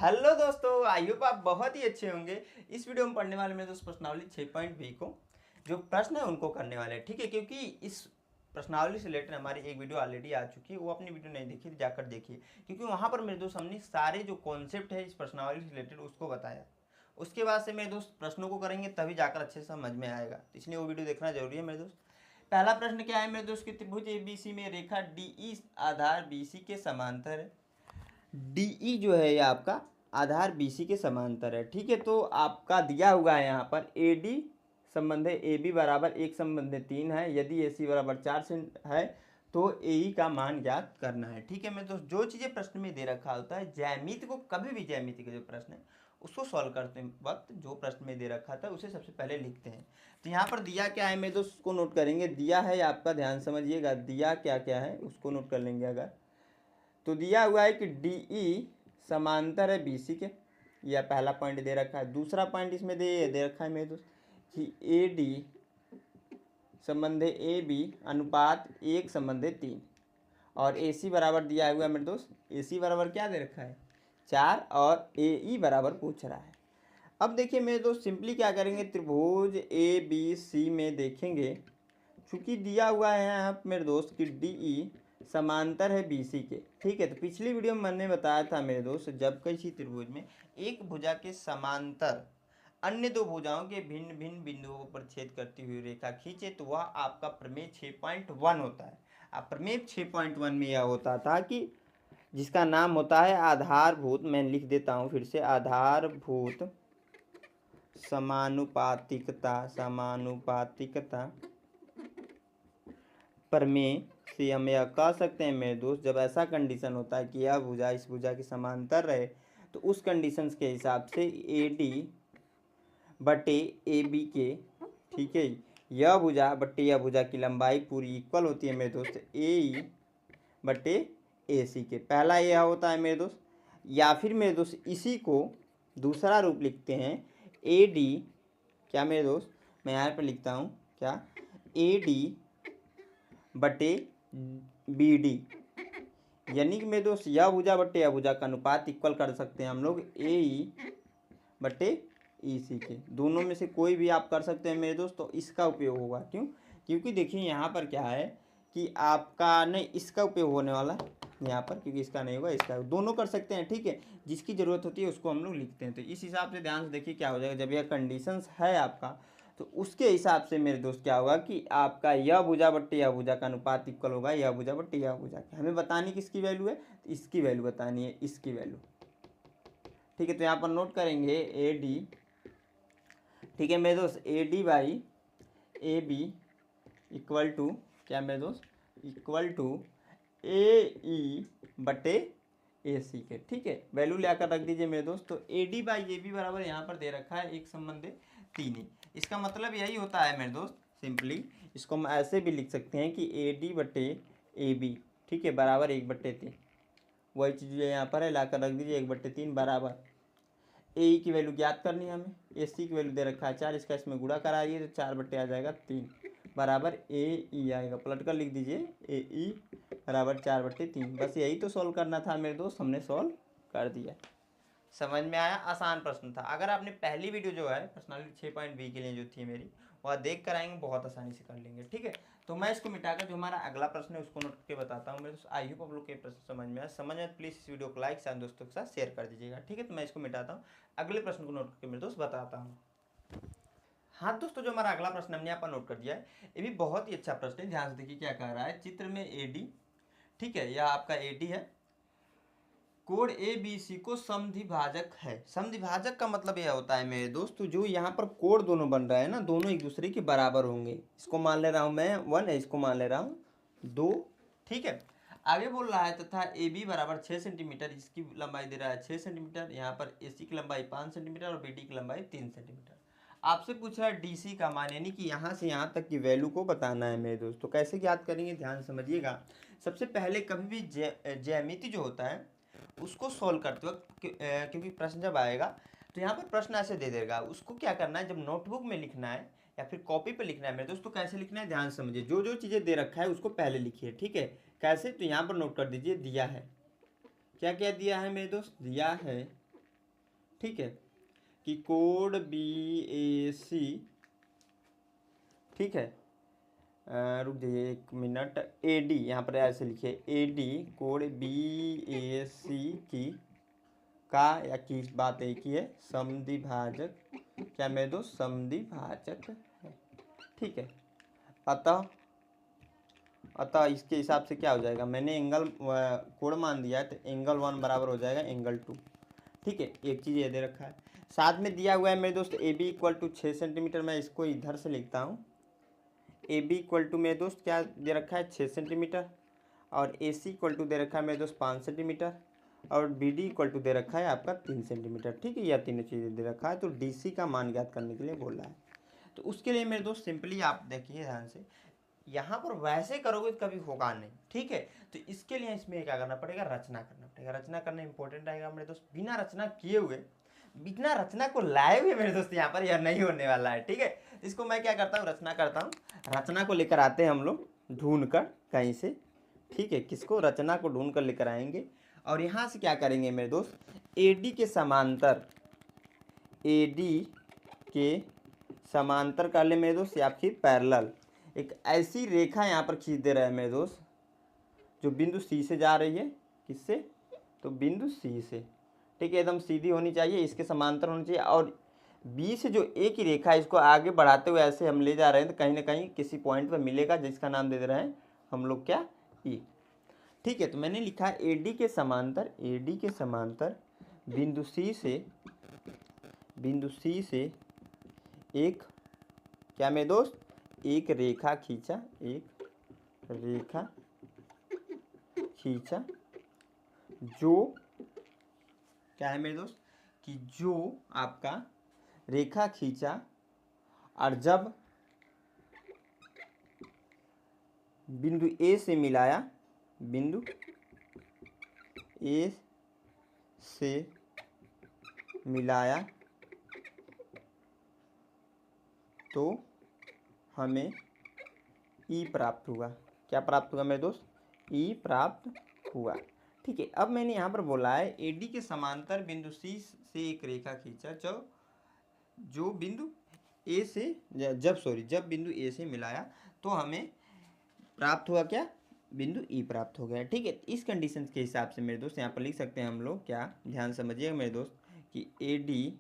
Hello दोस्तों, I hope आप बहुत ही अच्छे होंगे। इस वीडियो में पढ़ने वाले मेरे दोस्त प्रश्नावली 6.20 को जो प्रश्न है उनको करने वाले हैं, ठीक है। क्योंकि इस प्रश्नावली से रिलेटेड हमारी एक वीडियो ऑलरेडी आ चुकी है, वो अपनी वीडियो नहीं देखी जाकर देखिए, क्योंकि वहाँ पर मेरे दोस्त हमने सारे जो कॉन्सेप्ट है इस प्रश्नावली से रिलेटेड उसको बताया। उसके बाद से मेरे दोस्त प्रश्नों को करेंगे तभी जाकर अच्छे से समझ में आएगा, तो इसलिए वो वीडियो देखना जरूरी है मेरे दोस्त। पहला प्रश्न क्या है मेरे दोस्त कि त्रिभुज ABC में रेखा DE आधार BC के समांतर है। DE जो है ये आपका आधार BC के समांतर है, ठीक है। तो आपका दिया हुआ है यहाँ पर AD संबंध है AB बराबर 1 संबंध 3 है। यदि AC बराबर 4 से है तो AE का मान ज्ञात करना है, ठीक है। मैं तो जो चीज़ें प्रश्न में दे रखा होता है, ज्यामिति को कभी भी ज्यामिति का जो प्रश्न है उसको सॉल्व करते वक्त जो प्रश्न में दे रखा था उसे सबसे पहले लिखते हैं। तो यहाँ पर दिया क्या है मेरे दोस्त उसको नोट करेंगे। दिया है आपका, ध्यान समझिएगा, दिया क्या क्या है उसको नोट कर लेंगे। अगर तो दिया हुआ है कि DE समांतर है BC के, यह पहला पॉइंट दे रखा है। दूसरा पॉइंट इसमें दे रखा है मेरे दोस्त कि AD संबंध है AB अनुपात 1 संबंध है 3, और AC बराबर दिया हुआ है मेरे दोस्त। AC बराबर क्या दे रखा है 4, और AE बराबर पूछ रहा है। अब देखिए मेरे दोस्त सिंपली क्या करेंगे, त्रिभुज ABC में देखेंगे, चूंकि दिया हुआ है यहाँ मेरे दोस्त कि DE समांतर है BC के, ठीक है। तो पिछली वीडियो में मैंने बताया था मेरे दोस्त, जब किसी त्रिभुज में एक भुजा के समांतर अन्य दो भुजाओं के भिन्न भिन्न बिंदुओं पर छेद करती हुई रेखा खींचे तो वह आपका प्रमेय 6.1 होता है। अब प्रमेय 6.1 में यह होता था कि जिसका नाम होता है आधारभूत, मैं लिख देता हूँ फिर से, आधारभूत समानुपातिकता प्रमेय से हम यह कह सकते हैं मेरे दोस्त, जब ऐसा कंडीशन होता है कि यह भुजा इस भुजा के समांतर रहे तो उस कंडीशंस के हिसाब से AD बटे AB के, ठीक है, यह भुजा बटे यह भुजा की लंबाई पूरी इक्वल होती है मेरे दोस्त AE बटे AC के। पहला यह होता है मेरे दोस्त। या फिर मेरे दोस्त इसी को दूसरा रूप लिखते हैं AD, क्या मेरे दोस्त, मैं यहाँ पर लिखता हूँ क्या, AD बटे BD, यानी कि मेरे दोस्त यह भुजा बटे यह भुजा का अनुपात इक्वल कर सकते हैं हम लोग AE बटे EC के। दोनों में से कोई भी आप कर सकते हैं मेरे दोस्त, तो इसका उपयोग होगा। क्यों? क्योंकि देखिए यहाँ पर क्या है कि आपका नहीं, इसका उपयोग होने वाला यहाँ पर, क्योंकि इसका नहीं होगा, इसका दोनों कर सकते हैं, ठीक है। जिसकी ज़रूरत होती है उसको हम लोग लिखते हैं। तो इस हिसाब से ध्यान से देखिए क्या हो जाएगा, जब यह कंडीशंस है आपका तो उसके हिसाब से मेरे दोस्त क्या होगा कि आपका यह भुजा बट्टे यह भुजा का अनुपात इक्वल होगा यह भुजा बट्टे यह भुजा की। हमें बतानी किसकी वैल्यू है, तो इसकी वैल्यू बतानी है, इसकी वैल्यू, ठीक है। तो यहाँ पर नोट करेंगे AD, ठीक है मेरे दोस्त, AD by AB equal to क्या मेरे दोस्त, इक्वल टू AE बटे AC के, ठीक है। वैल्यू लेकर रख दीजिए मेरे दोस्त। तो AD बाई AB बराबर यहाँ पर दे रखा है 1 संबंध 3 ही। इसका मतलब यही होता है मेरे दोस्त, सिंपली इसको हम ऐसे भी लिख सकते हैं कि AD बटे AB, ठीक है, बराबर 1/3। वही चीज़ यहाँ पर है, लाकर रख दीजिए 1/3 बराबर AE की वैल्यू ज्ञात करनी है हमें। AC की वैल्यू दे रखा है 4, इसका इसमें गुणा कराइए तो 4 बटे आ जाएगा 3 बराबर AE आएगा। पलट कर लिख दीजिए AE बराबर 4/3। बस यही तो सॉल्व करना था मेरे दोस्त, हमने सॉल्व कर दिया। समझ में आया? आसान प्रश्न था। अगर आपने पहली वीडियो जो है पर्सनली 6.20 के लिए जो थी मेरी, वह देख कर आएंगे, बहुत आसानी से कर लेंगे, ठीक है। तो मैं इसको मिटाकर जो हमारा अगला प्रश्न है उसको नोट करके बताता हूँ मेरे दोस्त। आई होप आप लोग के प्रश्न समझ में आया। समझ में प्लीज़ इस वीडियो को लाइक साथ दोस्तों के साथ शेयर कर दीजिएगा, ठीक है। तो मैं इसको मिटाता हूँ, अगले प्रश्न को नोट करके मेरे दोस्त बताता हूँ। हाँ दोस्तों, जो हमारा अगला प्रश्न हमने यहाँ पर नोट कर दिया है, ये भी बहुत ही अच्छा प्रश्न है। ध्यान से देखिए क्या कह रहा है। चित्र में AD, ठीक है, यह आपका AD है, कोण ABC को समद्विभाजक है। समद्विभाजक का मतलब यह होता है मेरे दोस्त, जो यहाँ पर कोण दोनों बन रहा है ना, दोनों एक दूसरे के बराबर होंगे। इसको मान ले रहा हूँ मैं 1, इसको मान ले रहा हूँ 2, ठीक है। आगे बोल रहा है तथा AB बराबर 6 सेंटीमीटर, इसकी लंबाई दे रहा है 6 सेंटीमीटर। यहाँ पर AC की लंबाई 5 सेंटीमीटर और BD की लंबाई 3 सेंटीमीटर। आपसे पूछ रहा है DC का मान, यानी कि यहाँ से यहाँ तक की वैल्यू को बताना है मेरे दोस्तों। कैसे ज्ञात करेंगे, ध्यान समझिएगा। सबसे पहले कभी भी ज्यामिति जो होता है उसको सोल्व करते वक्त क्योंकि प्रश्न जब आएगा तो यहाँ पर प्रश्न ऐसे दे देगा, उसको क्या करना है, जब नोटबुक में लिखना है या फिर कॉपी पे लिखना है मेरे दोस्तों, कैसे लिखना है ध्यान समझिए। जो जो चीज़ें दे रखा है उसको पहले लिखिए, ठीक है। कैसे, तो यहाँ पर नोट कर दीजिए, दिया है, क्या क्या दिया है मेरे दोस्त, दिया है ठीक है, कि कोड बी ए सी, ठीक है, रुक जाइए एक मिनट, ए डी यहाँ पर ऐसे लिखिए, ए डी कोड बी ए सी की का या की बात एक ही है, समद्विभाजक, क्या मेरे दोस्त, समद्विभाजक है, ठीक है। अतः इसके हिसाब से क्या हो जाएगा, मैंने एंगल कोण मान दिया है तो एंगल 1 बराबर हो जाएगा एंगल 2, ठीक है। एक चीज़ ये दे रखा है, साथ में दिया हुआ है मेरे दोस्त A B equal to 6 centimetre, मैं इसको इधर से लिखता हूँ, ए बी इक्वल टू मेरे दोस्त क्या दे रखा है 6 सेंटीमीटर, और ए सी इक्वल टू दे रखा है मेरे दोस्त 5 सेंटीमीटर, और बी डी इक्वल टू दे रखा है आपका 3 सेंटीमीटर, ठीक है। यह तीनों चीज़ें दे रखा है, तो डी सी का मान ज्ञात करने के लिए बोल रहा है। तो उसके लिए मेरे दोस्त सिंपली आप देखिए ध्यान से, यहाँ पर वैसे करोगे तो कभी होगा नहीं, ठीक है। तो इसके लिए इसमें क्या करना पड़ेगा, रचना करना पड़ेगा। रचना करना इंपॉर्टेंट रहेगा मेरे दोस्त, बिना रचना किए हुए, बिना रचना को लाए हुए मेरे दोस्त यहाँ पर यह नहीं होने वाला है, ठीक है। इसको मैं क्या करता हूँ, रचना करता हूँ, रचना को लेकर आते हैं हम लोग ढूंढ कर कहीं से, ठीक है। किसको, रचना को ढूंढ कर लेकर आएंगे, और यहाँ से क्या करेंगे मेरे दोस्त, ए डी के समांतर, ए डी के समांतर कर ले मेरे दोस्त, या फिर पैरेलल एक ऐसी रेखा यहाँ पर खींच दे रहे हैं मेरे दोस्त, जो बिंदु सी से जा रही है, किससे, तो बिंदु सी से, ठीक है, एकदम सीधी होनी चाहिए, इसके समांतर होनी चाहिए, और बी से जो एक ही रेखा है इसको आगे बढ़ाते हुए ऐसे हम ले जा रहे हैं, तो कहीं ना कहीं किसी पॉइंट पर मिलेगा, जिसका नाम दे दे रहे हैं हम लोग क्या, ई, ठीक है। तो मैंने लिखा है ए डी के समांतर, ए डी के समांतर बिंदु सी से एक, क्या मेरे दोस्त, एक रेखा खींचा, एक रेखा खींचा, जो क्या है मेरे दोस्त, कि जो आपका रेखा खींचा, और जब बिंदु ए से मिलाया, बिंदु ए से मिलाया, तो हमें ई प्राप्त हुआ। क्या प्राप्त हुआ मेरे दोस्त, ई प्राप्त हुआ, ठीक है। अब मैंने यहाँ पर बोला है ए डी के समांतर बिंदु सी से एक रेखा खींचा, जो बिंदु ए से जब बिंदु ए से मिलाया, तो हमें प्राप्त हुआ क्या, बिंदु ई प्राप्त हो गया, ठीक है। इस कंडीशन के हिसाब से मेरे दोस्त यहाँ पर लिख सकते हैं हम लोग, क्या, ध्यान समझिएगा मेरे दोस्त, कि ए डी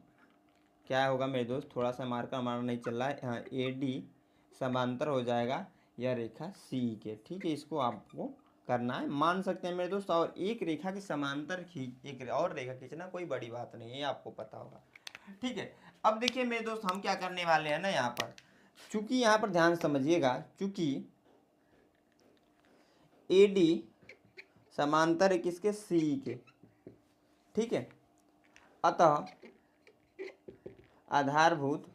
क्या होगा मेरे दोस्त, थोड़ा सा मार्कर हमारा नहीं चल रहा है, हाँ, ए डी समांतर हो जाएगा यह रेखा सी के, ठीक है। इसको आपको करना है, मान सकते हैं मेरे दोस्त, और एक रेखा के समांतर एक और रेखा खींचना कोई बड़ी बात नहीं है, आपको पता होगा, ठीक है। अब देखिए मेरे दोस्त, हम क्या करने वाले हैं ना, यहाँ पर चूंकि यहाँ पर ध्यान समझिएगा, चूंकि ए डी समांतर है किसके, सी के, ठीक है। अतः आधारभूत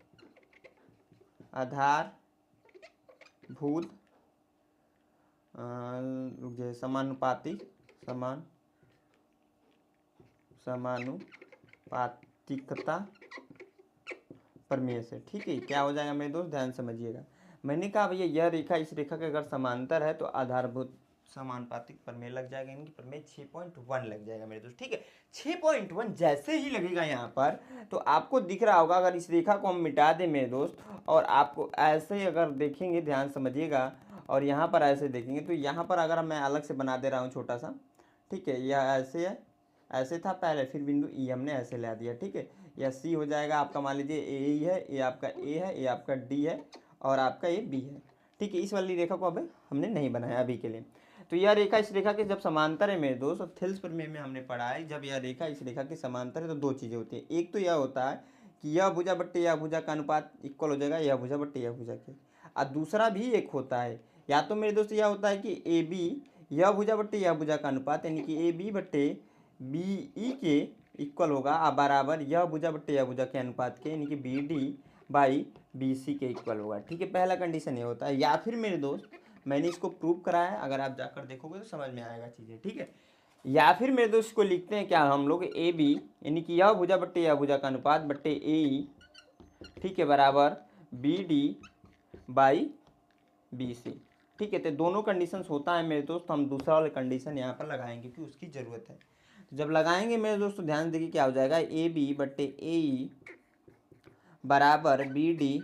रुक जाए, समानुपातिकता प्रमेय से, ठीक है। क्या हो जाएगा मेरे दोस्त, ध्यान समझिएगा, मैंने कहा भैया यह रेखा इस रेखा के अगर समांतर है तो आधारभूत समानुपातिक प्रमेय लग जाएगा, इनकी प्रमेय 6.1 लग जाएगा मेरे दोस्त, ठीक है। 6.1 जैसे ही लगेगा यहाँ पर, तो आपको दिख रहा होगा, अगर इस रेखा को हम मिटा दें मेरे दोस्त, और आपको ऐसे ही अगर देखेंगे, ध्यान समझिएगा, और यहाँ पर ऐसे देखेंगे, तो यहाँ पर अगर मैं अलग से बना दे रहा हूँ छोटा सा, ठीक है, यह ऐसे है, ऐसे था पहले, फिर बिंदु ई हमने ऐसे ला दिया, ठीक है। यह सी हो जाएगा आपका, मान लीजिए ए ही है, ये आपका ए है, ये आपका डी है, और आपका ये बी है, ठीक है। इस वाली रेखा को अब हमने नहीं बनाया अभी के लिए। तो यह रेखा इस रेखा के जब समांतर है मेरे दोस्त, और थेल्स प्रमेय में हमने पढ़ा है, जब यह रेखा इस रेखा के समांतर है तो दो चीज़ें होती हैं, एक तो यह होता है कि यह भुजा बट्टे यह भुजा का अनुपात इक्वल हो जाएगा यह भुजा बट्टे यह भुजा के, और दूसरा भी एक होता है, या तो मेरे दोस्त यह होता है कि ए बी यह भुजा बट्टे यह भुजा का अनुपात, यानी कि ए बी बट्टे बी ई के इक्वल होगा बराबर यह भुजा बट्टे यह भुजा के अनुपात के, यानी कि B D by B C के इक्वल होगा, ठीक है। पहला कंडीशन ये होता है, या फिर मेरे दोस्त मैंने इसको प्रूव कराया है, अगर आप जाकर देखोगे तो समझ में आएगा चीज़ें, ठीक है। या फिर मेरे दोस्त को लिखते हैं क्या हम लोग, ए बी यानी कि यह भुजा बट्टे यह भुजा का अनुपात बट्टे ए ई, ठीक है, बराबर B D by B C, ठीक है। तो दोनों कंडीशंस होता है मेरे दोस्त, हम दूसरा वाला कंडीशन यहाँ पर लगाएंगे कि उसकी ज़रूरत है। तो जब लगाएंगे मेरे दोस्तों ध्यान देखिए क्या हो जाएगा, ए बी बट्टे ए ई बराबर बी डी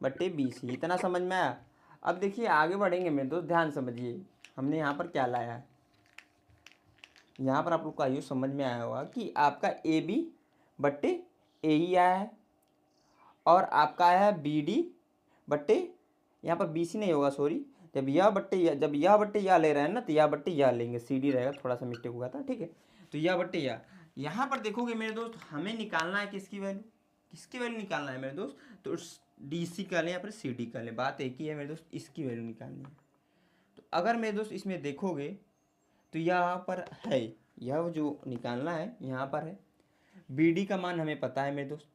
बट्टे बी सी। इतना समझ में आया। अब देखिए आगे बढ़ेंगे मेरे दोस्त, ध्यान समझिए हमने यहाँ पर क्या लाया है। यहाँ पर आप लोग को आयु समझ में आया होगा कि आपका ए बी बट्टे ए ई आया है और आपका आया है बी डी बट्टे, यहाँ पर बी सी नहीं होगा सॉरी, जब यह बट्टे यह ले रहे हैं ना तो यह बट्टे यह लेंगे, सी डी रहेगा, थोड़ा सा मिस्टेक हुआ था, ठीक है। तो यह बट्टे यह, यहाँ पर देखोगे मेरे दोस्त हमें निकालना है किसकी वैल्यू निकालना है मेरे दोस्त, तो डी सी का लें या फिर सी डी का लें, बात एक ही है मेरे दोस्त, इसकी वैल्यू निकालनी है। तो अगर मेरे दोस्त इसमें देखोगे तो यहाँ पर है, यह जो निकालना है यहाँ पर है, बी डी का मान हमें पता है मेरे दोस्त,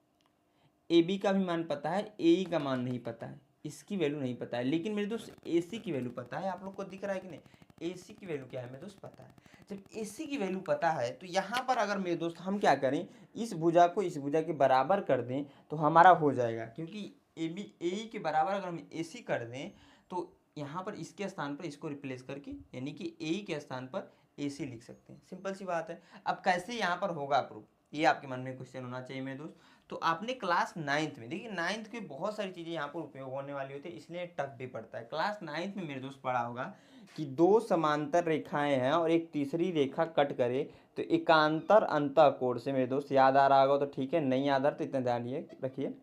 ए बी का भी मान पता है, ए ई का मान नहीं पता है, इसकी वैल्यू नहीं पता है, लेकिन मेरे दोस्त ए सी की वैल्यू पता है। आप लोग को दिख रहा है कि नहीं, ए सी की वैल्यू क्या है मेरे दोस्त पता है। जब ए सी की वैल्यू पता है तो यहाँ पर अगर मेरे दोस्त हम क्या करें, इस भुजा को इस भुजा के बराबर कर दें तो हमारा हो जाएगा, क्योंकि ए बी ए ई के बराबर अगर हम ए सी कर दें तो यहाँ पर इसके स्थान पर इसको रिप्लेस करके यानी कि ए ई के स्थान पर ए सी लिख सकते हैं, सिंपल सी बात है। अब कैसे यहाँ पर होगा प्रूफ, ये आपके मन में क्वेश्चन होना चाहिए मेरे दोस्त। तो आपने क्लास 9th में, देखिए 9th की बहुत सारी चीज़ें यहाँ पर उपयोग होने वाली होती है, इसलिए टफ भी पड़ता है। क्लास 9th में मेरे दोस्त पढ़ा होगा कि दो समांतर रेखाएं हैं और एक तीसरी रेखा कट करे तो एकांतर अंतःकोण से, मेरे दोस्त याद आ रहा होगा तो ठीक है, नहीं याद आ रहा तो इतना ध्यान रखिए।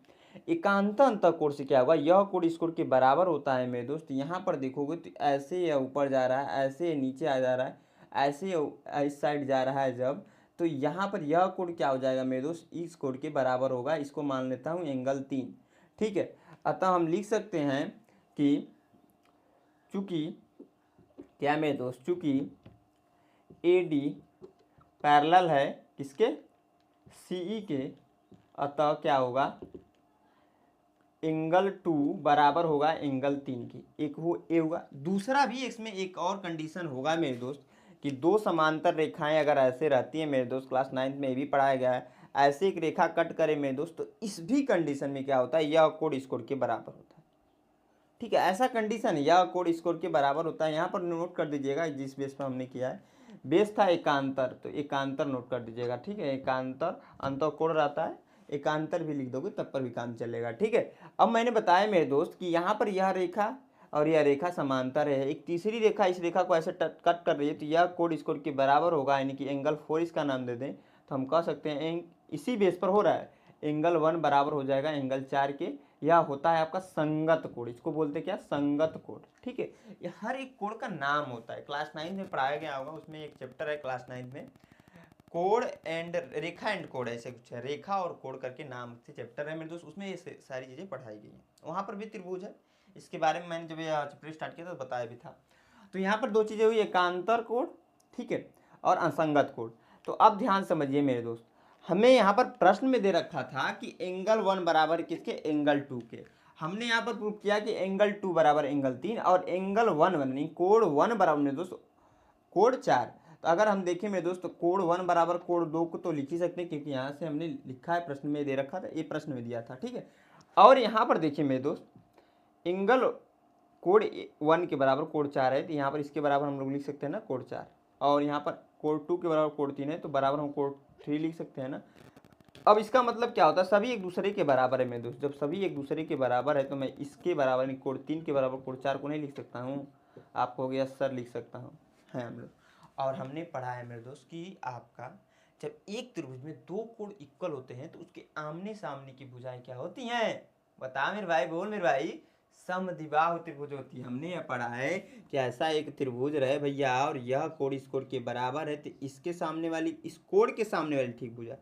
एकांतर अंतःकोण से क्या होगा, यह कोण इस कोण के बराबर होता है मेरे दोस्त। यहाँ पर देखोगे तो ऐसे यह ऊपर जा रहा है, ऐसे नीचे आ जा रहा है, ऐसे इस साइड जा रहा है जब, तो यहाँ पर यह कोण क्या हो जाएगा मेरे दोस्त, इस कोण के बराबर होगा। इसको मान लेता हूँ एंगल 3, ठीक है। अतः हम लिख सकते हैं कि चूंकि क्या मेरे दोस्त, चूंकि ए डी पैरेलल है किसके, सी ई के, अतः क्या होगा, एंगल 2 बराबर होगा एंगल 3 की। एक वो ए होगा। दूसरा भी इसमें एक और कंडीशन होगा मेरे दोस्त कि दो समांतर रेखाएं अगर ऐसे रहती हैं मेरे दोस्त, क्लास 9th में भी पढ़ाया गया है, ऐसे एक रेखा कट करे मेरे दोस्त, तो इस भी कंडीशन में क्या होता है, यह कोण इस कोण के बराबर होता है, ठीक है। ऐसा कंडीशन है, यह कोण इस कोण के बराबर होता है। यहाँ पर नोट कर दीजिएगा जिस बेस पर हमने किया है, बेस था एकांतर, तो एकांतर नोट कर दीजिएगा, ठीक है। एकांतर अंतःकोण रहता है, एकांतर भी लिख दोगे तब पर भी काम चलेगा, ठीक है। अब मैंने बताया मेरे दोस्त कि यहाँ पर यह रेखा और यह रेखा समांतर है, एक तीसरी रेखा इस रेखा को ऐसे कट कर रही है, तो यह कोण इस कोण के बराबर होगा, यानी कि एंगल 4 इसका नाम दे दें तो हम कह सकते हैं इसी बेस पर हो रहा है, एंगल 1 बराबर हो जाएगा एंगल 4 के। यह होता है आपका संगत कोण, इसको बोलते क्या, संगत कोण, ठीक है। ये हर एक कोण का नाम होता है, क्लास 9 में पढ़ाया गया होगा, उसमें एक चैप्टर है क्लास 9 में, कोण एंड रेखा एंड कोण, ऐसे कुछ है, रेखा और कोण करके नाम से चैप्टर है मेरे दोस्त, उसमें ये सारी चीज़ें पढ़ाई गई हैं। वहाँ पर भी त्रिभुज है, इसके बारे में मैंने जब ये चैप्टर स्टार्ट किया था तो बताया भी था। तो यहाँ पर दो चीज़ें हुई, एकांतर कोण, ठीक है, और असंगत कोण। तो अब ध्यान समझिए मेरे दोस्त, हमें यहाँ पर प्रश्न में दे रखा था कि एंगल 1 बराबर किसके, एंगल 2 के। हमने यहाँ पर प्रूव किया कि एंगल 2 बराबर एंगल 3 और एंगल 1 यानी कोण 1 बराबर मेरे दोस्त कोण 4। तो अगर हम देखें मेरे दोस्त, कोण 1 बराबर कोण 2 को तो लिख ही सकते हैं, क्योंकि यहाँ से हमने लिखा है, प्रश्न में दे रखा था, ये प्रश्न में दिया था, ठीक है। और यहाँ पर देखिए मेरे दोस्त, एंगल कोण 1 के बराबर कोण 4 है, तो यहाँ पर इसके बराबर हम लोग लिख सकते हैं ना कोण 4, और यहाँ पर कोण 2 के बराबर कोण 3 है, तो बराबर हम कोण 3 लिख सकते हैं ना। अब इसका मतलब क्या होता है, सभी एक दूसरे के बराबर है मेरे दोस्त। जब सभी एक दूसरे के बराबर है तो मैं इसके बराबर कोण 3 के बराबर कोण 4 को नहीं लिख सकता हूँ, आपको हो गया सर लिख सकता हूँ, है हम लोग। और हमने पढ़ा है मेरे दोस्त कि आपका जब एक त्रिभुज में दो कोण इक्वल होते हैं तो उसके आमने सामने की भुजाएं क्या होती हैं, बता मेरे भाई, बोल मेरे भाई, समद्विबाहु त्रिभुज होती है। हमने यह पढ़ा है कि ऐसा एक त्रिभुज रहे भैया और यह कोण इस कोण के बराबर है, तो इसके सामने वाली, इस कोण के सामने वाली ठीक भुजा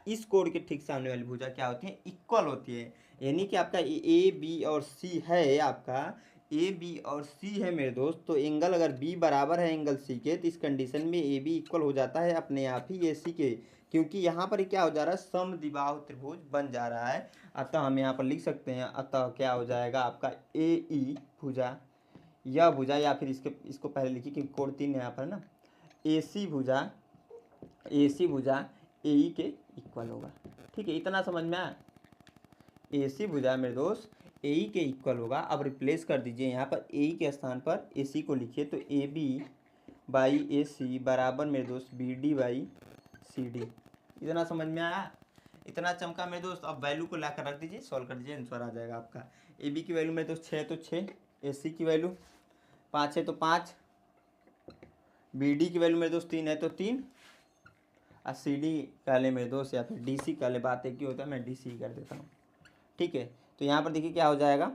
इस कोण के ठीक सामने वाली भुजा क्या होती है, इक्वल होती है। यानी कि आपका ए बी और सी है, आपका ए बी और सी है मेरे दोस्त, तो एंगल अगर बी बराबर है एंगल सी के, तो इस कंडीशन में ए बी इक्वल हो जाता है अपने आप ही ए सी के, क्योंकि यहाँ पर क्या हो जा रहा है, समद्विबाहु त्रिभुज बन जा रहा है। अतः हम यहाँ पर लिख सकते हैं, अतः क्या हो जाएगा आपका ए ई भुजा, यह भुजा, या फिर इसको पहले लिखिए क्योंकि कोण 3 है यहाँ पर ना, ए सी भुजा ए ई के इक्वल होगा, ठीक है। इतना समझ में आया, ए सी भुजा मेरे दोस्त ए ई के इक्वल होगा। अब रिप्लेस कर दीजिए, यहाँ पर ए ई के स्थान पर ए सी को लिखिए, तो ए बी बाई ए सी बराबर मेरे दोस्त B D by A C. ठीक है, इतना समझ में आया। C D. इतना समझ में आया, इतना चमका मेरे दोस्त। अब वैल्यू को लाकर रख दीजिए, सॉल्व कर दीजिए, आंसर आ जाएगा आपका। ए बी की वैल्यू मेरे दोस्त 6 तो 6, ए सी की वैल्यू 5 है तो 5, बी डी की वैल्यू मेरे दोस्त 3 है तो 3, और सी डी कह ले मेरे दोस्त, या फिर डी सी कह ले, बात एक ही होता है, मैं डी सी कर देता हूँ। ठीक है, तो यहाँ पर देखिए क्या हो जाएगा,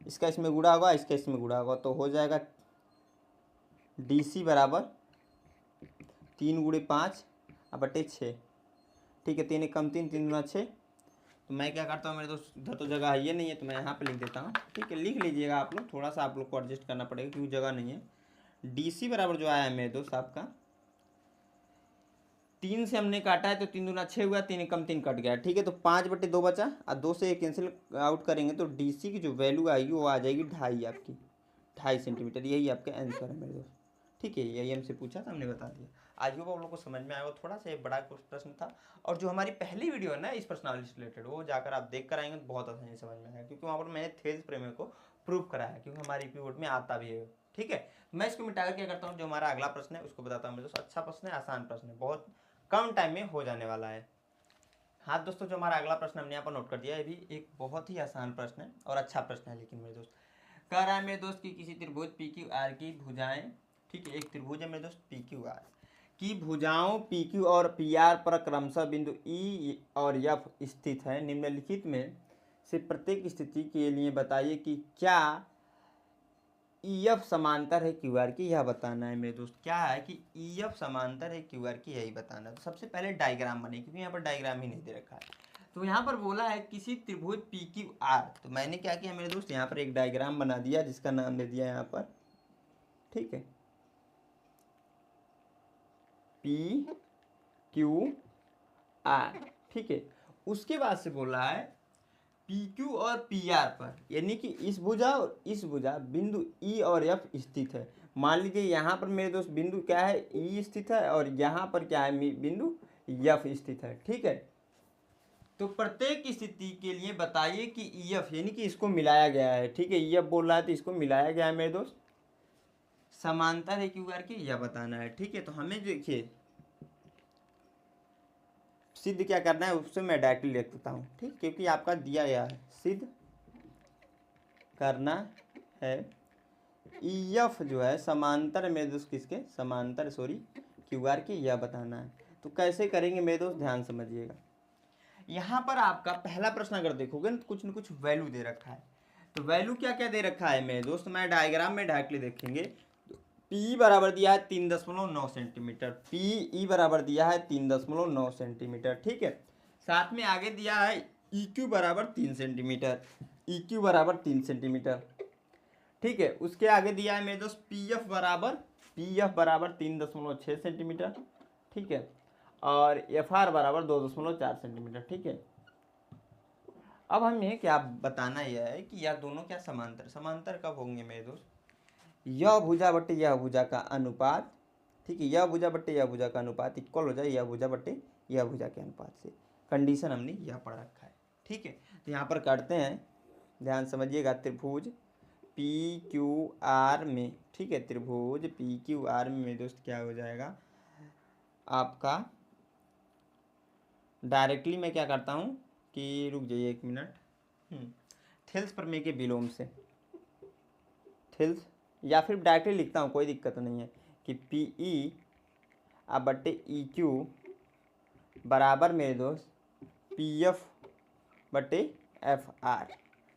इसका इसमें गुणा होगा, इसका इसमें गुणा होगा, तो हो जाएगा डी सी बराबर 3 गुणे 5 बटे 6। ठीक है, 3 कम 3, 3 गुना 6। तो मैं क्या करता हूँ मेरे दोस्त, इधर तो जगह है ये नहीं है, तो मैं यहाँ पे लिख देता हूँ। ठीक है, लिख लीजिएगा आप लोग, थोड़ा सा आप लोग को एडजस्ट करना पड़ेगा क्योंकि जगह नहीं है। डी सी बराबर जो आया है मेरे दोस्त आपका, 3 से हमने काटा है तो 3 दूना 6 हुआ, 3 कम 3 कट गया। ठीक है, तो 5 बटे 2 बचा, और 2 से कैंसिल आउट करेंगे तो डी सी की जो वैल्यू आएगी वो आ जाएगी 2.5 आपकी, 2.5 सेंटीमीटर। यही आपका आंसर है मेरे दोस्त। ठीक है, यही हमसे पूछा था, हमने बता दिया। आज भी आप लोगों को समझ में आया, वो थोड़ा सा बड़ा प्रश्न था। और जो हमारी पहली वीडियो है ना इस प्रश्नावली से रिलेटेड, वो जाकर आप देख कर आएंगे तो बहुत आसानी समझ में आएगा, क्योंकि वहाँ पर मैंने थेल्स प्रमेय को प्रूव कराया है, क्योंकि हमारी बोर्ड में आता भी है। ठीक है, मैं इसको मिटाकर क्या करता हूँ, जो हमारा अगला प्रश्न है उसको बताता हूँ मेरे दोस्त। अच्छा प्रश्न है, आसान प्रश्न है, बहुत कम टाइम में हो जाने वाला है। हाँ दोस्तों, जो हमारा अगला प्रश्न हमने यहाँ पर नोट कर दिया है, ये भी एक बहुत ही आसान प्रश्न है और अच्छा प्रश्न है। लेकिन मेरे दोस्त कह रहा है मेरे दोस्त कि किसी त्रिभुज पी क्यू आर की भुजाएं, ठीक है, एक त्रिभुज है मेरे दोस्त पी क्यू आर की भुजाओं पी क्यू और पी आर पर क्रमशः बिंदु ई और एफ स्थित है। निम्नलिखित में से प्रत्येक स्थिति के लिए बताइए कि क्या ई एफ समांतर है क्यू आर की, यह बताना है मेरे दोस्त। क्या है कि ई एफ समांतर है क्यू आर की, यही बताना है। तो सबसे पहले डायग्राम बने, क्योंकि यहाँ पर डायग्राम ही नहीं दे रखा है। तो यहाँ पर बोला है किसी त्रिभुज पी क्यू आर, तो मैंने क्या किया मेरे दोस्त, यहाँ पर एक डायग्राम बना दिया जिसका नाम दे दिया यहाँ पर, ठीक है, पी क्यू आर। ठीक है, उसके बाद से बोला है पी क्यू और पी आर पर, यानी कि इस भुजा और इस भुजा बिंदु ई और एफ स्थित है। मान लीजिए यहाँ पर मेरे दोस्त बिंदु क्या है, ई स्थित है, और यहाँ पर क्या है, बिंदु एफ स्थित है। ठीक है, तो प्रत्येक स्थिति के लिए बताइए कि ई एफ, यानी कि इसको मिलाया गया है। ठीक है, ई एफ बोल रहा है तो इसको मिलाया गया है मेरे दोस्त, समांतर है क्यू आर की, यह बताना है। ठीक है, तो हमें देखिए सिद्ध क्या करना है, उससे मैं डायरेक्टली लिख देता हूँ। ठीक, क्योंकि आपका दिया गया है, सिद्ध करना है ई एफ जो है समांतर मेरे दोस्त किसके, समांतर क्यू आर की, यह बताना है। तो कैसे करेंगे मेरे दोस्त, ध्यान समझिएगा। यहाँ पर आपका पहला प्रश्न अगर देखोगे तो कुछ न कुछ वैल्यू दे रखा है। तो वैल्यू क्या क्या दे रखा है मेरे दोस्त, मैं डायग्राम में डायरेक्टली देखेंगे। पी बराबर दिया है 3.9 सेंटीमीटर, पी ई बराबर दिया है 3.9 सेंटीमीटर। ठीक है, साथ में आगे दिया है ई क्यू बराबर 3 सेंटीमीटर, ई क्यू बराबर 3 सेंटीमीटर। ठीक है, उसके आगे दिया है मेरे दोस्त पी एफ बराबर 3.6 सेंटीमीटर। ठीक है, और एफ आर बराबर 2.4 सेंटीमीटर। ठीक है, अब हमें क्या बताना यह है कि यह दोनों क्या समांतर कब होंगे मेरे दोस्त, यह भुजा बट्टे यह भुजा का अनुपात। ठीक है, यह भुजा बट्टे यह भुजा का अनुपात इक्वल हो जाए यह भुजा बट्टे यह भुजा के अनुपात से। कंडीशन हमने यह पढ़ रखा है। ठीक है, तो यहाँ पर करते हैं, ध्यान समझिएगा। त्रिभुज पी क्यू आर में, ठीक है, त्रिभुज पी क्यू आर में मेरे दोस्त क्या हो जाएगा आपका, डायरेक्टली मैं क्या करता हूँ कि रुक जाइए 1 मिनट, थेल्स प्रमेय के विलोम से, थेल्स, या फिर डायरेक्टली लिखता हूँ, कोई दिक्कत नहीं है, कि पी ई बट्टे ई क्यू बराबर मेरे दोस्त पी एफ बट्टे एफ आर।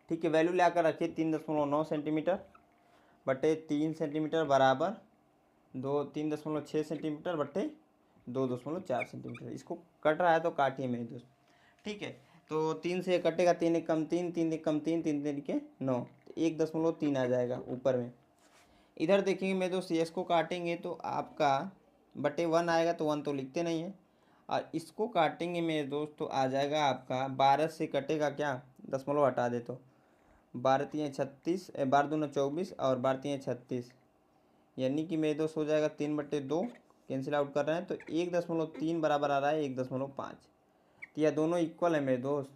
ठीक है, वैल्यू लाकर रखिए 3.9 सेंटीमीटर बट्टे 3 सेंटीमीटर बराबर 3.6 सेंटीमीटर बट्टे 2.4 सेंटीमीटर। इसको कट रहा है तो काटिए मेरे दोस्त। ठीक है, तो 3 से कटेगा, 3 एक कम 3, 3 एक कम 3, 3 3 के 9, 1.3 आ जाएगा ऊपर में। इधर देखेंगे मेरे दोस्त, एस को काटेंगे तो आपका बटे 1 आएगा, तो 1 तो लिखते नहीं है, और इसको काटेंगे मेरे दोस्त तो आ जाएगा आपका 12 से कटेगा क्या, दशमलव हटा दे तो 12 3 36, 12 दूना 24 और 12 3 36, यानी कि मेरे दोस्त हो जाएगा 3/2, कैंसिल आउट कर रहे हैं तो 1.3 बराबर आ रहा है 1.5। तो यह दोनों इक्वल है मेरे दोस्त।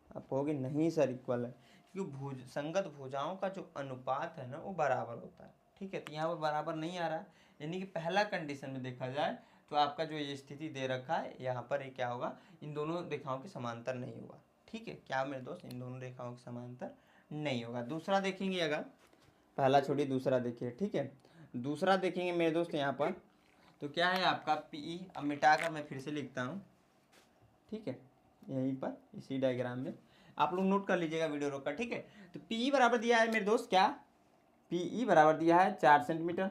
आप कहोगे नहीं सर इक्वल है, क्योंकि संगत भुजाओं का जो अनुपात है ना वो बराबर होता है। ठीक है, तो यहाँ पर बराबर नहीं आ रहा है, यानी कि पहला कंडीशन में देखा जाए तो आपका जो ये स्थिति दे रखा है यहाँ पर ये क्या होगा, इन दोनों रेखाओं के समांतर नहीं होगा। ठीक है, क्या मेरे दोस्त, इन दोनों रेखाओं के समांतर नहीं होगा। दूसरा देखेंगे, अगर पहला छोड़िए दूसरा देखिए। ठीक है, दूसरा देखेंगे मेरे दोस्त यहाँ पर, तो क्या है आपका पी, अब मिटाकर मैं फिर से लिखता हूँ। ठीक है, यहीं पर इसी डायग्राम में आप लोग नोट कर लीजिएगा वीडियो रोक कर। ठीक है, तो पी बराबर दिया है मेरे दोस्त, क्या पी बराबर दिया है 4 सेंटीमीटर,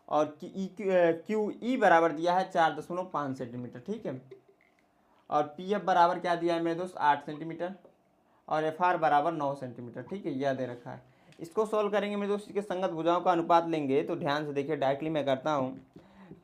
और क्यू ई बराबर दिया है 4.5 सेंटीमीटर। ठीक है, और पी एफ बराबर क्या दिया है मेरे दोस्त 8 सेंटीमीटर, और एफ आर बराबर 9 सेंटीमीटर। ठीक है, यह दे रखा है। इसको सॉल्व करेंगे मेरे दोस्त, इसके संगत भुजाओं का अनुपात लेंगे, तो ध्यान से देखिए, डायरेक्टली मैं करता हूँ।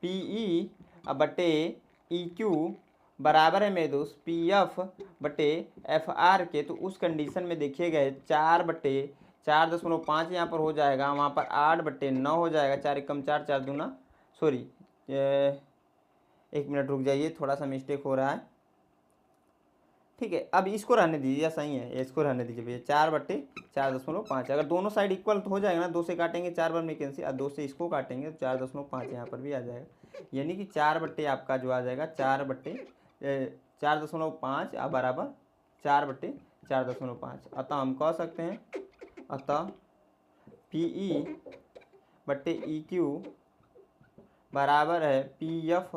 पी ई बटे ई क्यू बराबर है मेरे दोस्त पी एफ बटे एफ आर के। तो उस कंडीशन में देखिए गए 4/4.5 यहाँ पर हो जाएगा, वहाँ पर 8/9 हो जाएगा। 4 एकम 4, 4 दूना, सॉरी 1 मिनट रुक जाइए, थोड़ा सा मिस्टेक हो रहा है। ठीक है, अब इसको रहने दीजिए, सही है, इसको रहने दीजिए भैया। 4/4.5, अगर दोनों साइड इक्वल तो हो जाएगा ना, 2 से काटेंगे 4 बार में कैंसिल, और 2 से इसको काटेंगे तो 4.5 यहाँ पर भी आ जाएगा। यानी कि 4 बट्टे आपका जो आ जाएगा 4/4.5 बराबर 4/4.5। अतः हम कह सकते हैं, अतः पी ई बट्टे ई क्यू बराबर है पी एफ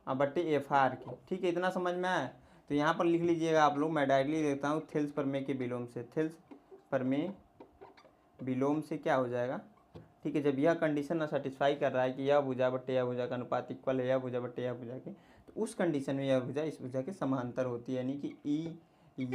बट्टे एफ आर की। ठीक है, इतना समझ में आया। तो यहाँ पर लिख लीजिएगा आप लोग, मैं डायरेक्टली देखता हूँ, थिल्स प्रमेय के विलोम से, थिल्स प्रमेय विलोम से क्या हो जाएगा। ठीक है, जब यह कंडीशन ना सेटिस्फाई कर रहा है कि यह भुजा बट्टे यह भुजा का अनुपात इक्वल है यह भुजा बट्टे यह भुजा के, तो उस कंडीशन में यह भुजा इस भुजा के समांतर होती है, यानी कि ई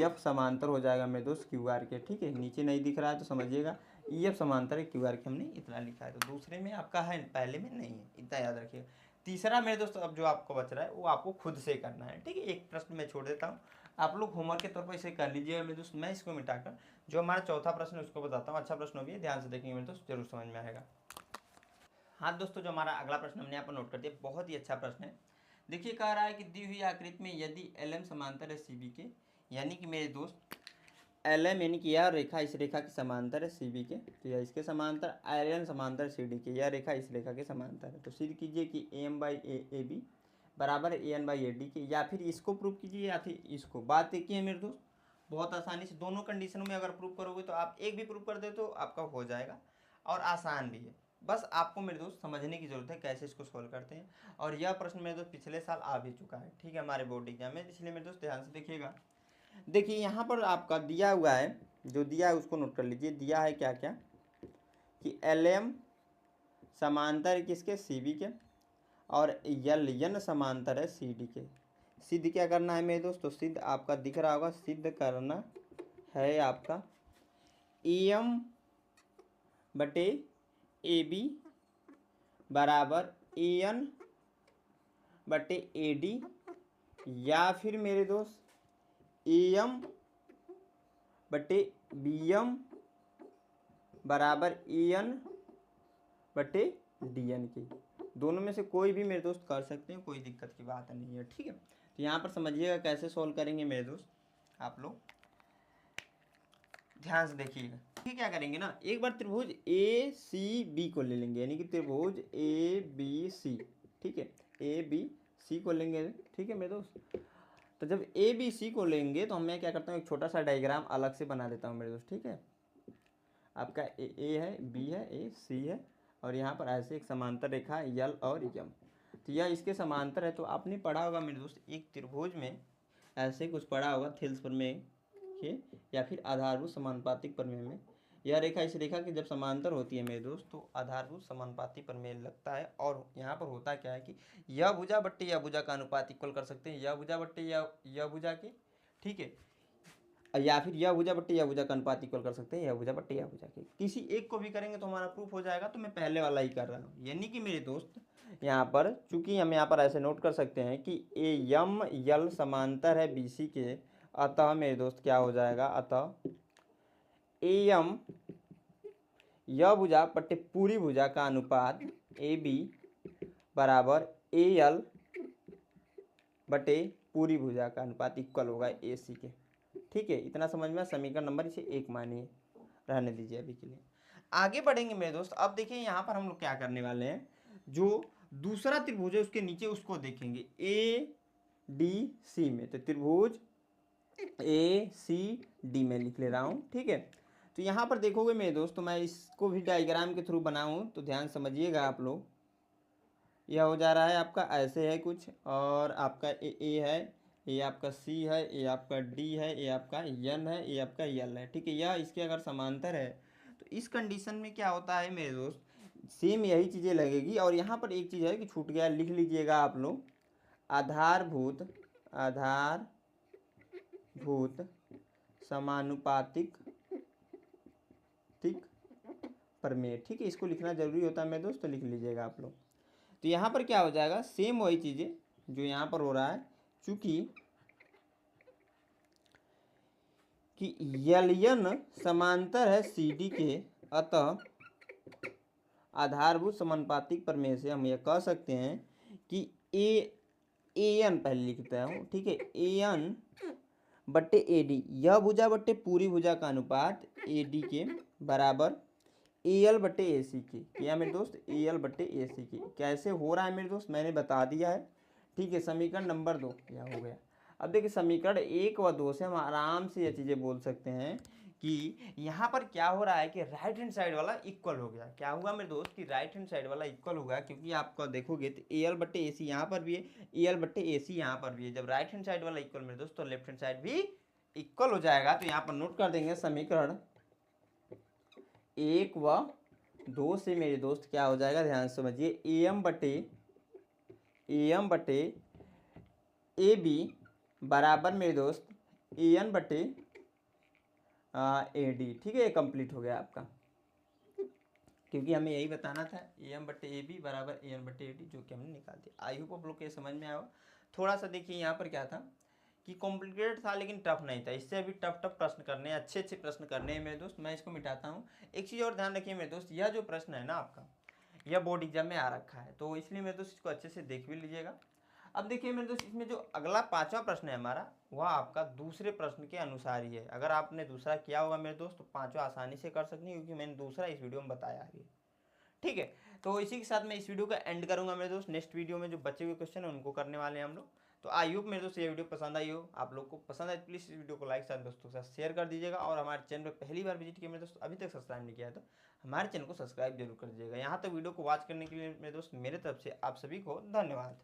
एफ समांतर हो जाएगा मेरे दोस्त क्यू आर के। ठीक है, नीचे नहीं दिख रहा है तो समझिएगा ई एफ समांतर है क्यू आर के, हमने इतना लिखा है। तो दूसरे में आपका है, पहले में नहीं है, इतना याद रखिएगा। तीसरा मेरे दोस्त अब जो आपको बच रहा है वो आपको खुद से करना है। ठीक है, एक प्रश्न मैं छोड़ देता हूँ, आप लोग होमवर्क के तौर पर इसे कर लीजिएगा मेरे दोस्त। मैं इसको मिटाकर जो हमारा चौथा प्रश्न है उसको बताता हूँ। अच्छा प्रश्न भी ध्यान से देखेंगे मेरे दोस्त, जरूर समझ में आएगा। हाँ दोस्तों, जो हमारा अगला प्रश्न हमने यहाँ पर नोट कर दिया, बहुत ही अच्छा प्रश्न है। देखिए, कह रहा है कि दी हुई आकृति में यदि एल एम समांतर है सी बी के, यानी कि मेरे दोस्त एल एम यानी कि यह रेखा इस रेखा के समांतर है सी बी के, तो यह इसके समांतर, एल एन समांतर सी डी के, यह रेखा इस रेखा के समांतर है। तो सिद्ध कीजिए कि A M by A B बराबर है A N by A D के, या फिर इसको प्रूव कीजिए या फिर इसको। बात एक ही है मेरे दोस्त, बहुत आसानी से दोनों कंडीशनों में अगर प्रूव करोगे तो आप एक भी प्रूव कर दे तो आपका हो जाएगा, और आसान भी है। बस आपको मेरे दोस्त समझने की ज़रूरत है कैसे इसको सोल्व करते हैं। और यह प्रश्न मेरे दोस्त पिछले साल आ भी चुका है। ठीक है, हमारे बोर्ड एग्जाम में, इसलिए मेरे दोस्त ध्यान से देखिएगा। देखिए, यहाँ पर आपका दिया हुआ है, जो दिया है उसको नोट कर लीजिए। दिया है क्या क्या, कि एल एम समांतर किसके, सी बी के, और एल एन समांतर है सी डी के। सिद्ध क्या करना है मेरे दोस्त, तो सिद्ध आपका दिख रहा होगा, सिद्ध करना है आपका ए एम बटे ए बी बराबर ए एन बटे ए डी, या फिर मेरे दोस्त ए एम बटे बी एम बराबर ए एन बटे डी एन की। दोनों में से कोई भी मेरे दोस्त कर सकते हैं, कोई दिक्कत की बात नहीं है। ठीक है, तो यहाँ पर समझिएगा कैसे सोल्व करेंगे मेरे दोस्त, आप लोग ध्यान से देखिएगा। ठीक, क्या करेंगे ना, एक बार त्रिभुज ए सी बी को ले लेंगे, यानी कि त्रिभुज ए बी सी। ठीक है, ए बी सी को लेंगे। ठीक है मेरे दोस्त, तो जब ए बी सी को लेंगे तो मैं क्या करता हूँ, एक छोटा सा डायग्राम अलग से बना देता हूँ मेरे दोस्त। ठीक है, आपका ए है, बी है, ए सी है, और यहाँ पर ऐसे एक समांतर रेखा यल और यम, तो यह इसके समांतर है। तो आपने पढ़ा होगा मेरे दोस्त, एक त्रिभुज में ऐसे कुछ पढ़ा होगा थिल्स प्रमेय के, या फिर आधारभूत समानुपातिक प्रमेय में, यह रेखा इस रेखा की जब समांतर होती है मेरे दोस्त तो आधारभूत समानुपाती प्रमेय लगता है। और यहाँ पर होता क्या है कि यह भुजा बट्टे यह भुजा का अनुपात इक्वल कर सकते हैं, यह भुजा बट्टे यह भुजा के। ठीक है, या फिर यह भुजा बट्टे यह भुजा का अनुपात इक्वल कर सकते हैं यह भुजा बट्टे यह भुजा के। किसी एक को भी करेंगे तो हमारा प्रूफ हो जाएगा। तो मैं पहले वाला ही कर रहा हूँ, यानी कि मेरे दोस्त यहाँ पर चूंकि हम यहाँ पर ऐसे नोट कर सकते हैं कि ए यम यल समांतर है बी सी के, अतः मेरे दोस्त क्या हो जाएगा, अतः ए यम यह भुजा बट्टे पूरी भुजा का अनुपात ए बी बराबर ए यल बटे पूरी भुजा का अनुपात इक्वल होगा ए सी के। ठीक है, इतना समझ में, समीकरण नंबर इसे 1 मानिए, रहने दीजिए अभी के लिए। आगे बढ़ेंगे मेरे दोस्त। अब देखिए यहाँ पर हम लोग क्या करने वाले हैं, जो दूसरा त्रिभुज है उसके नीचे उसको देखेंगे ए डी सी में, तो त्रिभुज ए सी डी में लिख ले रहा हूँ, ठीक है। तो यहाँ पर देखोगे मेरे दोस्त, तो मैं इसको भी डायग्राम के थ्रू बनाऊँ तो ध्यान समझिएगा आप लोग। यह हो जा रहा है आपका ऐसे है कुछ, और आपका ए है, ये आपका सी है, ये आपका डी है, ये आपका एन है, ये आपका यल है, ठीक है। यह इसके अगर समांतर है तो इस कंडीशन में क्या होता है मेरे दोस्त, सेम यही चीज़ें लगेगी। और यहाँ पर एक चीज़ है कि छूट गया, लिख लीजिएगा आप लोग, आधारभूत समानुपातिक प्रमेय, ठीक है। इसको लिखना जरूरी होता है मेरे दोस्त, तो लिख लीजिएगा आप लोग। तो यहाँ पर क्या हो जाएगा, सेम वही चीज़ें जो यहाँ पर हो रहा है, चूंकि कि यलियन समांतर है सी डी के, अतः आधारभूत समानुपातिक प्रमेय से हम यह कह सकते हैं कि ए एन पहले लिखता हूँ, ठीक है, ए एन बट्टे ए डी, यह भुजा बट्टे पूरी भुजा का अनुपात ए डी के बराबर ए एल बट्टे ए सी की। क्या मेरे दोस्त, ए एल बट्टे ए सी की। कैसे हो रहा है मेरे दोस्त, मैंने बता दिया है, ठीक है। समीकरण नंबर 2 क्या हो गया। अब देखिए समीकरण 1 व 2 से हम आराम से ये चीज़ें बोल सकते हैं कि यहाँ पर क्या हो रहा है कि राइट हैंड साइड वाला इक्वल हो गया। क्या हुआ मेरे दोस्त कि राइट हैंड साइड वाला इक्वल होगा, क्योंकि आपको देखोगे तो ए एल बट्टे ए सी यहाँ पर भी है, ए एल बट्टे ए सी यहाँ पर भी है। जब राइट हैंड साइड वाला इक्वल मेरे दोस्त, तो लेफ्ट हैंड साइड भी इक्वल हो जाएगा। तो यहाँ पर नोट कर देंगे समीकरण 1 व 2 से मेरे दोस्त क्या हो जाएगा, ध्यान से समझिए, ए एम बटे ए बी बराबर मेरे दोस्त ए एन बटे ए डी, ठीक है। ये कंप्लीट हो गया आपका, क्योंकि हमें यही बताना था, ए एम बटे ए बी बराबर ए एन बटे ए डी, जो कि हमने निकाल दिया। आई होप आप लोग के समझ में आया। थोड़ा सा देखिए यहाँ पर क्या था कि कॉम्प्लिकेटेड था लेकिन टफ नहीं था। इससे अभी टफ प्रश्न करने हैं, अच्छे प्रश्न करने हैं मेरे दोस्त। मैं इसको मिटाता हूँ। एक चीज़ और ध्यान रखिए मेरे दोस्त, यह जो प्रश्न है ना आपका, यह बोर्ड एग्जाम में आ रखा है, तो इसलिए मेरे दोस्त इसको अच्छे से देख भी लीजिएगा। अब देखिए मेरे दोस्त, इसमें जो अगला 5वां प्रश्न है हमारा, वह आपका दूसरे प्रश्न के अनुसार ही है। अगर आपने दूसरा किया होगा मेरे दोस्त, तो 5वां आसानी से कर सकते हैं, क्योंकि मैंने दूसरा इस वीडियो में बताया है, ठीक है। तो इसी के साथ मैं इस वीडियो का एंड करूंगा मेरे दोस्त। नेक्स्ट वीडियो में जो बचे हुए क्वेश्चन है उनको करने वाले हैं हम लोग। तो आई होप मेरे दोस्त ये वीडियो पसंद आई हो। आप लोग को पसंद आए प्लीज़ इस वीडियो को लाइक साथ दोस्तों के साथ शेयर कर दीजिएगा। और हमारे चैनल पर पहली बार विजिट किया मेरे दोस्त, अभी तक सब्सक्राइब नहीं किया है, तो हमारे चैनल को सब्सक्राइब जरूर कर दीजिएगा। यहाँ तक वीडियो को वॉच करने के लिए मेरे दोस्त, मेरे तरफ से आप सभी को धन्यवाद।